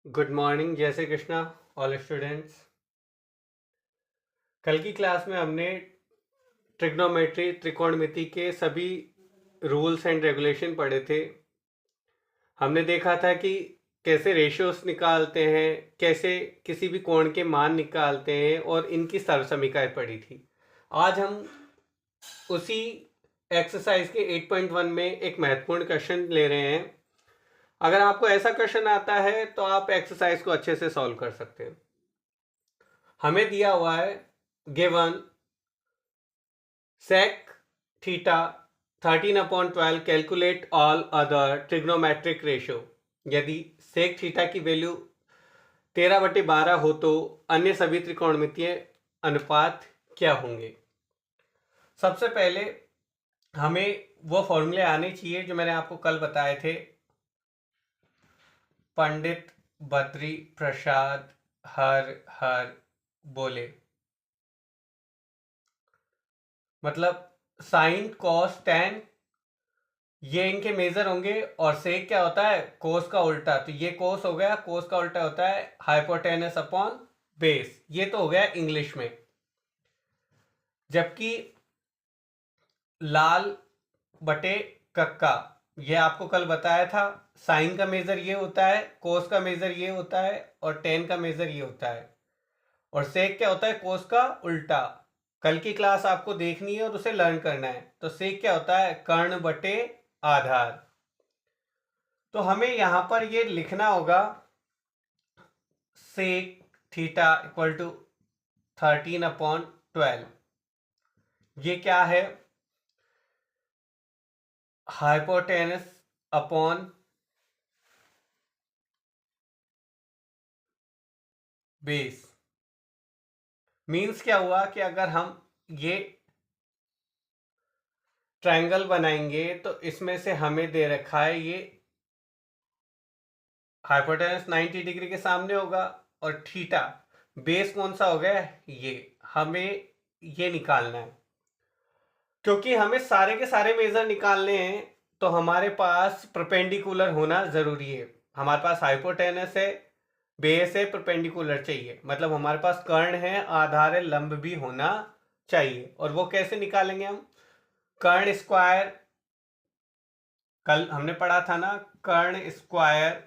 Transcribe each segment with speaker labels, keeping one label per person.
Speaker 1: Good morning, जय Shri Krishna all students. कल की क्लास में हमने ट्रिग्नोमेट्री त्रिकोणमिति के सभी रूल्स एंड रेगुलेशन पढ़े थे। हमने देखा था कि कैसे रेशियोस निकालते हैं, कैसे किसी भी कोण के मान निकालते हैं और इनकी सर्वसमीकाएं पढ़ी थी। आज हम उसी एक्सरसाइज के 8.1 में एक महत्वपूर्ण क्वेश्चन ले रहे हैं। अगर आपको ऐसा क्वेश्चन आता है तो आप एक्सरसाइज को अच्छे से सॉल्व कर सकते हैं। हमें दिया हुआ है given sec theta 13/12 calculate all other trigonometric ratio. यदि sec थीटा की वैल्यू 13/12 हो तो अन्य सभी त्रिकोणमितीय अनुपात क्या होंगे। सबसे पहले हमें वो फॉर्मूले आने चाहिए जो मैंने आपको कल बताए थे। पंडित बद्री प्रसाद हर हर बोले, मतलब साइन कॉस टेन ये इनके मेजर होंगे। और सेक क्या होता है? कोस का उल्टा। तो ये कोस हो गया, कोस का उल्टा होता है हाइपोटेनस अपॉन बेस। ये तो हो गया इंग्लिश में। जबकि लाल बटे कक्का, ये आपको कल बताया था, साइन का मेजर ये होता है, कोस का मेजर ये होता है और टेन का मेजर ये होता है। और सेक क्या होता है? कोस का उल्टा। कल की क्लास आपको देखनी है और उसे लर्न करना है। तो सेक क्या होता है? कर्ण बटे आधार। तो हमें यहां पर ये लिखना होगा सेक थीटा इक्वल टू 13/12। ये क्या है? Hypotenuse upon base. मीन्स क्या हुआ कि अगर हम ये ट्रायंगल बनाएंगे तो इसमें से हमें दे रखा है ये हाइपोटेनस 90 डिग्री के सामने होगा और थीटा बेस कौन सा हो गया? ये हमें ये निकालना है। क्योंकि हमें सारे के सारे मेजर निकालने हैं तो हमारे पास परपेंडिकुलर होना जरूरी है। हमारे पास हाइपोटेनस है, बेस है, परपेंडिकुलर चाहिए। मतलब हमारे पास कर्ण है, आधार है, लंब भी होना चाहिए। और वो कैसे निकालेंगे हम? कर्ण स्क्वायर, कल हमने पढ़ा था ना, कर्ण स्क्वायर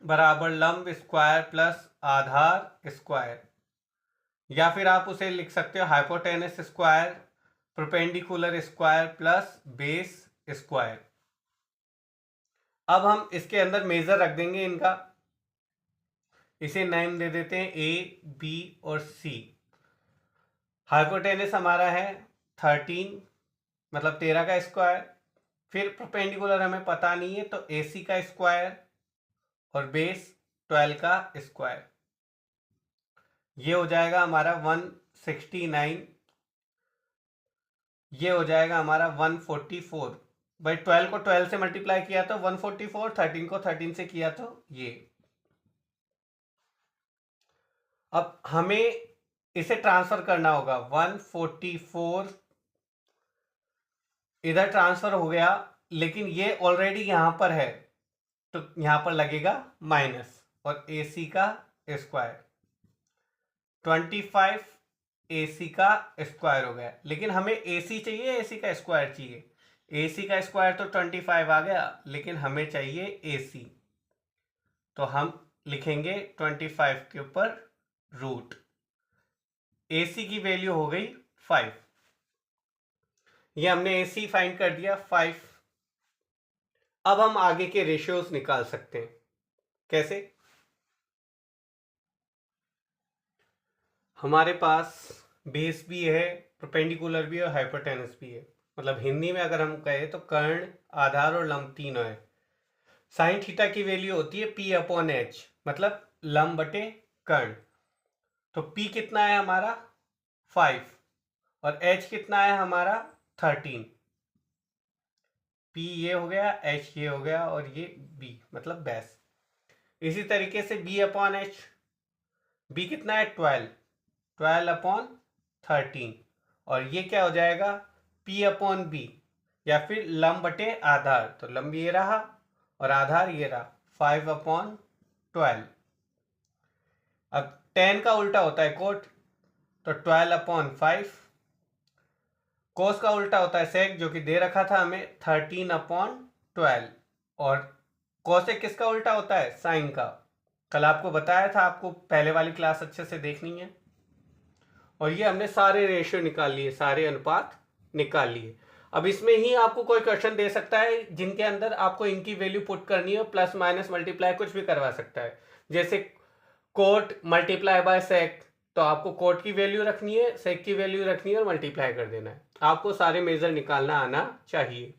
Speaker 1: बराबर लंब स्क्वायर प्लस आधार स्क्वायर। या फिर आप उसे लिख सकते हो hypotenuse square perpendicular square plus base square. अब हम इसके अंदर मेजर रख देंगे इनका। इसे नेम दे देते हैं ए, बी और सी। हाइपोटेनस हमारा है 13, मतलब 13 का स्क्वायर। फिर परपेंडिकुलर हमें पता नहीं है तो AC का स्क्वायर और बेस 12 का स्क्वायर। ये हो जाएगा हमारा 169। ये हो जाएगा हमारा 144। भाई 12 को 12 से मल्टीप्लाई किया तो 144, 13 को 13 से किया तो ये। अब हमें इसे ट्रांसफर करना होगा। 144 इधर ट्रांसफर हो गया, लेकिन ये ऑलरेडी यहां पर है तो यहां पर लगेगा माइनस। और AC का स्क्वायर 25 AC का स्क्वायर हो गया। लेकिन हमें AC चाहिए, AC का स्क्वायर चाहिए। AC का स्क्वायर तो 25 आ गया, लेकिन हमें चाहिए AC। तो हम लिखेंगे 25 के ऊपर रूट। AC की वैल्यू हो गई 5। ये हमने AC फाइंड कर दिया 5। अब हम आगे के रेशियोज निकाल सकते हैं। कैसे? हमारे पास बेस भी है, परपेंडिकुलर भी है और हाइपोटेनस भी है। मतलब हिंदी में अगर हम कहें तो कर्ण, आधार और लंब तीनों है। साइन थीटा की वैल्यू होती है P/H, मतलब लंब बटे कर्ण। तो P कितना है हमारा? 5 और H कितना है हमारा? 13। P ये हो गया, H ये हो गया और ये B मतलब बेस। इसी तरीके से B/H, B कितना है? 12/13। और ये क्या हो जाएगा? P/B, या फिर लंब बटे आधार। तो लंब ये रहा और आधार ये रहा 5/12। अब 10 का उल्टा होता है कोट, तो 12/5। कोस का उल्टा होता है सेक, जो कि दे रखा था हमें 13/12। और कोसेक किसका उल्टा होता है? साइन का। कल आपको बताया था, आपको पहले वाली क्लास अच्छे से देखनी है। और ये हमने सारे रेशियो निकाल लिए, सारे अनुपात निकाल लिए। अब इसमें ही आपको कोई क्वेश्चन दे सकता है जिनके अंदर आपको इनकी वैल्यू पुट करनी है, प्लस माइनस मल्टीप्लाई कुछ भी करवा सकता है। जैसे कोट मल्टीप्लाई बाय सेक, तो आपको कोट की वैल्यू रखनी है, सेक की वैल्यू रखनी है और मल्टीप्लाई कर देना है। आपको सारे मेजर निकालना आना चाहिए।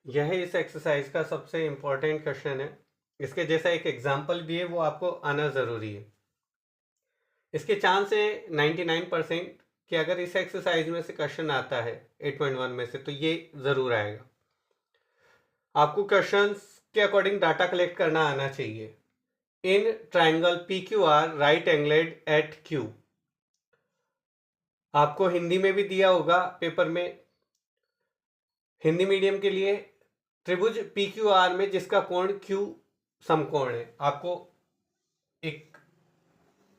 Speaker 1: यह इस एक्सरसाइज का सबसे इंपॉर्टेंट क्वेश्चन है। इसके जैसा एक एग्जाम्पल भी है, वो आपको आना ज़रूरी है। इसके चांस है 99% कि अगर इस एक्सरसाइज में से क्वेश्चन आता है 8.1 में से, तो ये ज़रूर आएगा। आपको क्वेश्चंस के अकॉर्डिंग डाटा कलेक्ट करना आना चाहिए। In triangle PQR right angled at Q। आपको हिंदी में भी दिया होगा पेपर में। हिंदी मीडियम के लिए त्रिभुज PQR में जिसका कोण Q समकोण है, आपको एक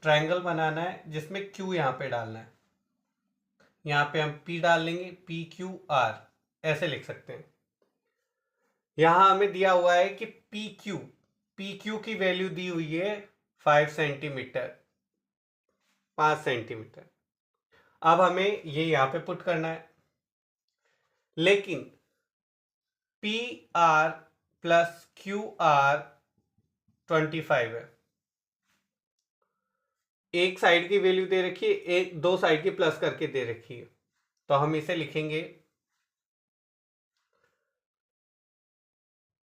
Speaker 1: ट्राइंगल बनाना है जिसमें Q यहाँ पे डालना है। यहाँ पे हम P डाल लेंगे, PQR ऐसे लिख सकते हैं। यहाँ हमें दिया हुआ है कि PQ की वैल्यू दी हुई है 5 सेंटीमीटर, 5 सेंटीमीटर। अब हमें ये यहाँ पे पुट करना है, लेकिन PR प्लस QR 25 है। एक साइड की वैल्यू दे रखी है, एक दो साइड की प्लस करके दे रखी है, तो हम इसे लिखेंगे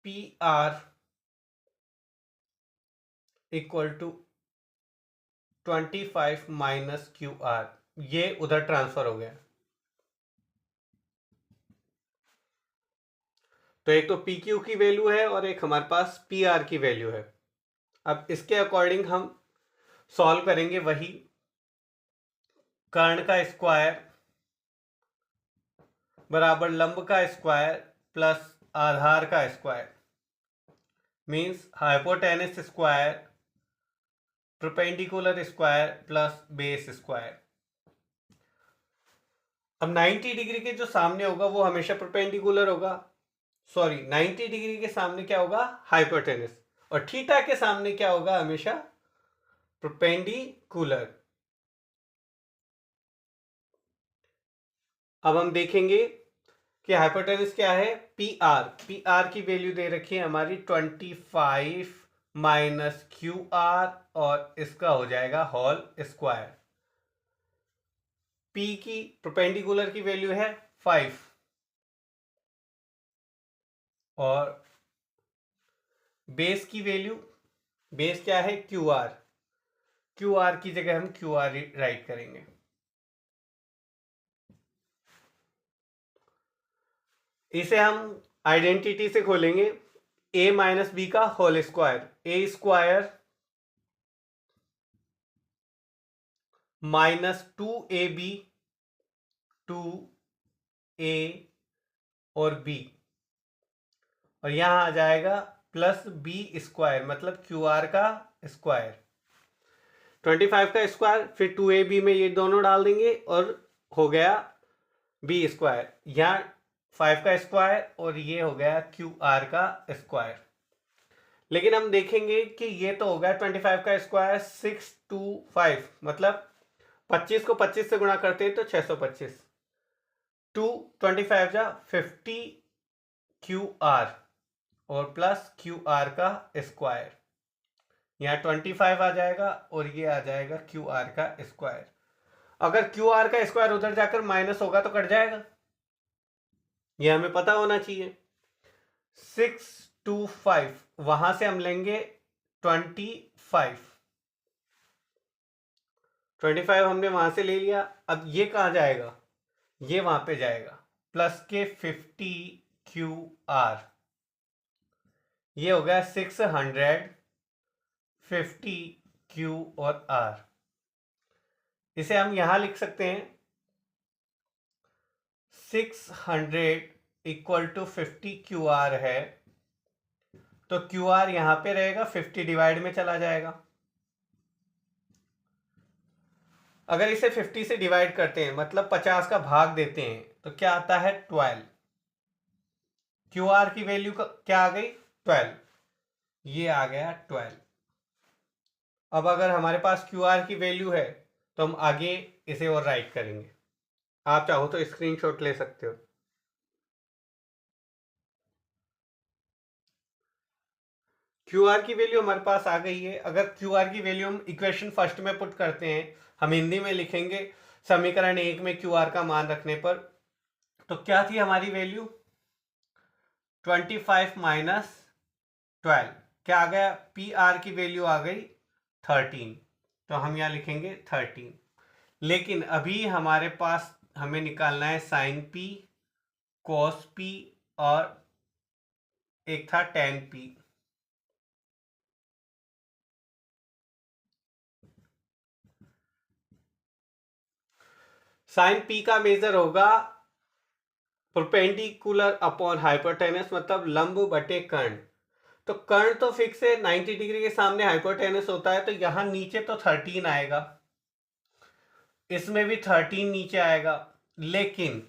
Speaker 1: PR equal to 25 minus QR। ये उधर ट्रांसफर हो गया। तो एक तो PQ की वैल्यू है और एक हमारे पास PR की वैल्यू है। अब इसके अकॉर्डिंग हम सॉल्व करेंगे वही। कर्ण का स्क्वायर बराबर लंब का स्क्वायर प्लस आधार का square, means hypotenuse square perpendicular square plus base square. अब 90 डिग्री के जो सामने होगा वो हमेशा परपेंडिकुलर होगा, सॉरी 90 डिग्री के सामने क्या होगा? हाइपोटेनस। और थीटा के सामने क्या होगा? हमेशा परपेंडिकुलर। अब हम देखेंगे कि हाइपोटेनस क्या है। PR की वैल्यू दे रखी है हमारी 25 माइनस QR, और इसका हो जाएगा होल स्क्वायर। P की परपेंडिकुलर की वैल्यू है 5, और बेस की वैल्यू, बेस क्या है? QR की जगह हम QR राइट करेंगे। इसे हम आइडेंटिटी से खोलेंगे। A माइनस बी का whole square, A square minus 2AB, 2A और B, और यहां आ जाएगा प्लस B स्क्वायर, मतलब QR का स्क्वायर। 25 का स्क्वायर, फिर 2AB में ये दोनों डाल देंगे और हो गया B स्क्वायर। यहाँ 5 का स्क्वायर और ये हो गया QR का स्क्वायर। लेकिन हम देखेंगे कि ये तो हो गया 25 का स्क्वायर 625, मतलब 25 को 25 से गुणा करते हैं तो 625। 25 जा 50 QR और प्लस QR का स्क्वायर। यहाँ 25 आ जाएगा और ये आ जाएगा QR का स्क्वायर। अगर QR का स्क्वायर उधर जाकर माइनस होगा तो कट जाएगा, ये हमें पता होना चाहिए। 625 वहां से हम लेंगे 25 हमने वहां से ले लिया। अब ये कहाँ जाएगा? ये वहां पे जाएगा प्लस के 50 QR। ये हो गया 650 Q और R। इसे हम यहां लिख सकते हैं 600 इक्वल टू 50 QR है, तो क्यू आर यहां पे रहेगा, 50 डिवाइड में चला जाएगा। अगर इसे 50 से डिवाइड करते हैं मतलब 50 का भाग देते हैं तो क्या आता है 12। क्यू आर की वैल्यू क्या आ गई 12, ये आ गया 12। अब अगर हमारे पास क्यू आर की वैल्यू है तो हम आगे इसे और राइट करेंगे। आप चाहो तो स्क्रीनशॉट ले सकते हो। क्यू आर की वैल्यू हमारे पास आ गई है। अगर क्यू आर की वैल्यू हम इक्वेशन फर्स्ट में पुट करते हैं, हम हिंदी में लिखेंगे समीकरण 1 में क्यू आर का मान रखने पर, तो क्या थी हमारी वैल्यू 25 माइनस 12, क्या आ गया पी आर की वैल्यू आ गई 13, तो हम यहाँ लिखेंगे 13। लेकिन अभी हमारे पास हमें निकालना है साइन पी, कॉस पी और एक था टेन पी। साइन पी का मेजर होगा परपेंडिकुलर अपॉन हाइपोटेनस, मतलब लंब बटे कर्ण। तो कर्ण तो फिक्स है, 90 डिग्री के सामने हाइपोटेनस होता है, तो यहां नीचे तो 13 आएगा, इसमें भी 13 नीचे आएगा। लेकिन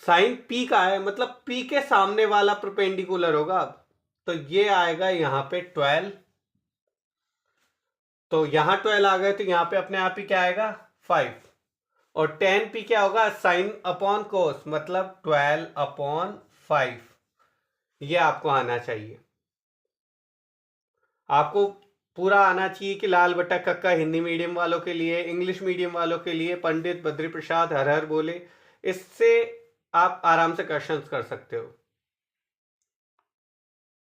Speaker 1: साइन पी का है मतलब पी के सामने वाला परपेंडिकुलर होगा, तो ये आएगा यहां पे 12। तो यहां 12 आ गए तो यहां पे अपने आप ही क्या आएगा 5। और टेन पी क्या होगा साइन अपॉन कोस, मतलब 12 अपॉन 5। ये आपको आना चाहिए, आपको पूरा आना चाहिए कि लाल बट्टा कक्का हिंदी मीडियम वालों के लिए, इंग्लिश मीडियम वालों के लिए पंडित बद्री प्रसाद हर हर बोले, इससे आप आराम से क्वेश्चंस कर सकते हो।